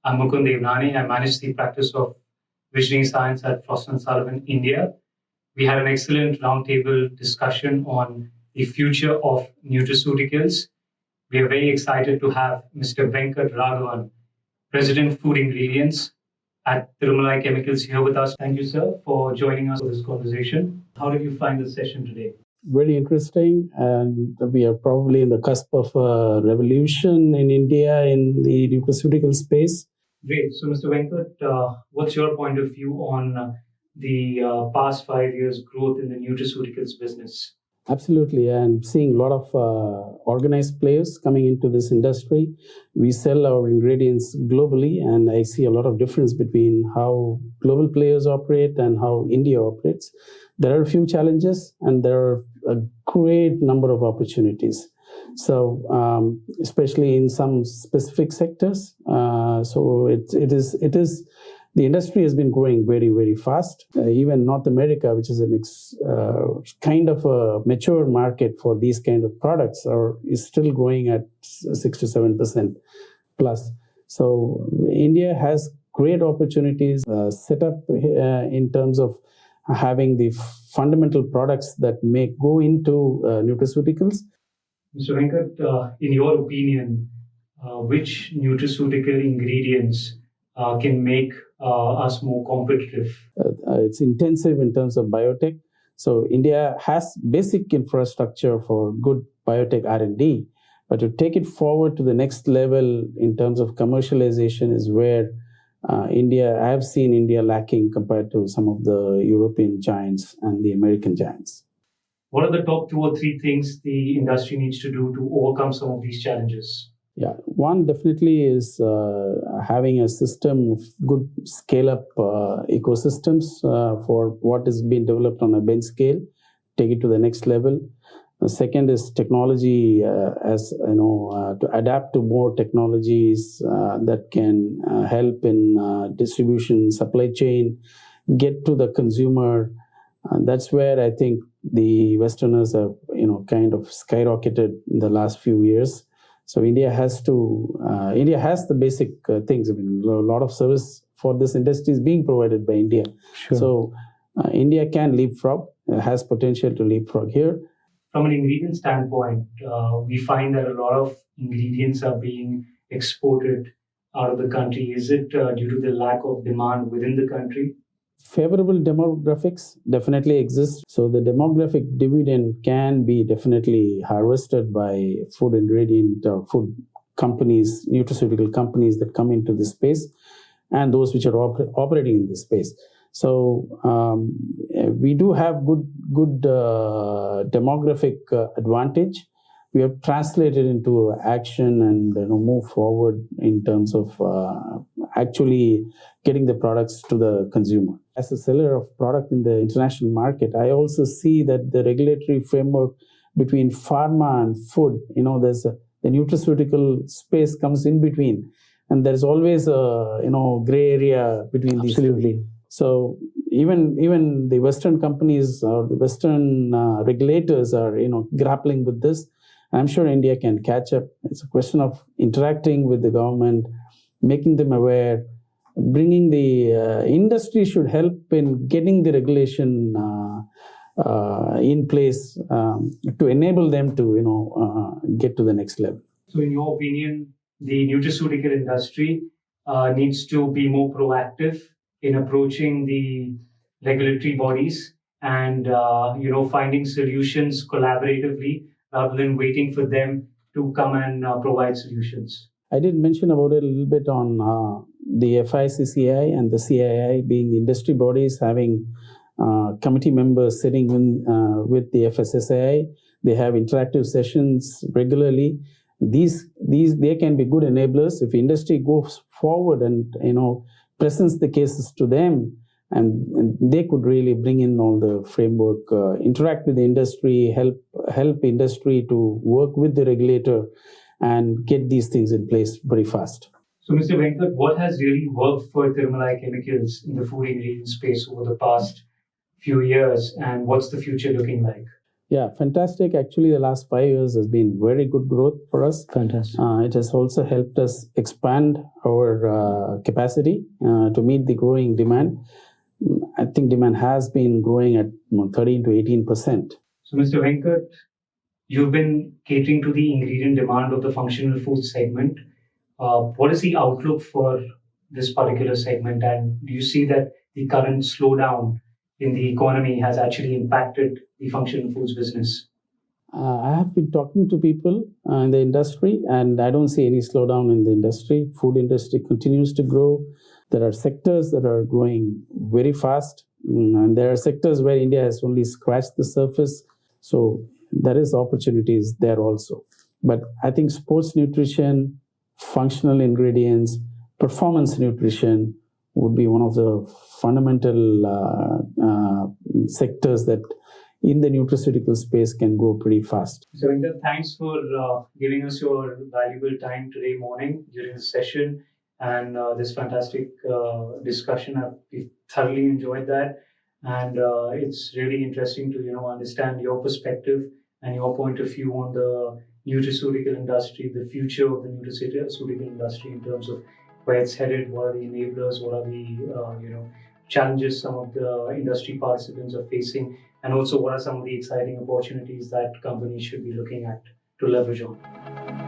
I'm Mukund Devnani. I manage the practice of visionary science at Frost & Sullivan, India. We had an excellent roundtable discussion on the future of nutraceuticals. We are very excited to have Mr. Venkat Raghavan, President Food Ingredients at Tirumala Chemicals here with us. Thank you, sir, for joining us for this conversation. How did you find the session today? Very interesting, and we are probably in the cusp of a revolution in India in the nutraceutical space. Great. So, Mr. Venkat, what's your point of view on the past 5 years' growth in the nutraceuticals business? Absolutely, and seeing a lot of organized players coming into this industry. We sell our ingredients globally, and I see a lot of difference between how global players operate and how India operates. There are a few challenges, and there are a great number of opportunities. So, especially in some specific sectors, it is. The industry has been growing very, very fast. Even North America, which is kind of a mature market for these kind of products, is still growing at 6 to 7% plus. So India has great opportunities set up in terms of having the fundamental products that may go into nutraceuticals. Mr. Venkat, in your opinion, which nutraceutical ingredients can make us more competitive? It's intensive in terms of biotech. So India has basic infrastructure for good biotech R&D, but to take it forward to the next level in terms of commercialization is where I have seen India lacking compared to some of the European giants and the American giants. What are the top 2 or 3 things the industry needs to do to overcome some of these challenges? Yeah, one definitely is having a system of good scale-up ecosystems for what is being developed on a bench scale, take it to the next level. The second is technology, to adapt to more technologies that can help in distribution, supply chain, get to the consumer. And that's where I think the Westerners have, kind of skyrocketed in the last few years. So India has the basic things. I mean, a lot of service for this industry is being provided by India. Sure. So India can leapfrog, has potential to leapfrog here. From an ingredient standpoint, we find that a lot of ingredients are being exported out of the country. Is it due to the lack of demand within the country? Favorable demographics definitely exist. So the demographic dividend can be definitely harvested by food ingredient or food companies, nutraceutical companies that come into this space and those which are operating in this space. So we do have good demographic advantage. We have translated into action and move forward in terms of actually getting the products to the consumer. As a seller of product in the international market, I also see that the regulatory framework between pharma and food, there's the nutraceutical space comes in between, and there's always a gray area between these. Absolutely. So even the Western companies or the Western regulators are grappling with this. I'm sure India can catch up. It's a question of interacting with the government, making them aware, bringing the industry should help in getting the regulation in place to enable them to get to the next level. So in your opinion, the nutraceutical industry needs to be more proactive in approaching the regulatory bodies and finding solutions collaboratively rather than waiting for them to come and provide solutions. I did mention about it a little bit on the FICCI and the CII being the industry bodies having committee members sitting with the FSSAI. They have interactive sessions regularly. These they can be good enablers if industry goes forward and presents the cases to them, and they could really bring in all the framework, interact with the industry, help industry to work with the regulator and get these things in place very fast. So, Mr. Venkat, what has really worked for Tirumala Chemicals in the food ingredient space over the past few years, and what's the future looking like? Yeah, fantastic. Actually, the last 5 years has been very good growth for us. Fantastic. It has also helped us expand our capacity to meet the growing demand. I think demand has been growing at 13 to 18%. So, Mr. Venkat, you've been catering to the ingredient demand of the functional food segment. What is the outlook for this particular segment? And do you see that the current slowdown in the economy has actually impacted the functional foods business? I have been talking to people in the industry, and I don't see any slowdown in the industry. Food industry continues to grow. There are sectors that are growing very fast, and there are sectors where India has only scratched the surface. So there is opportunities there also. But I think sports nutrition, functional ingredients, performance nutrition would be one of the fundamental sectors that in the nutraceutical space can grow pretty fast. So, Venkat, thanks for giving us your valuable time today morning during the session and this fantastic discussion. We thoroughly enjoyed that, and it's really interesting to understand your perspective and your point of view on the nutraceutical industry, the future of the nutraceutical industry in terms of where it's headed, what are the enablers, what are the challenges some of the industry participants are facing, and also what are some of the exciting opportunities that companies should be looking at to leverage on.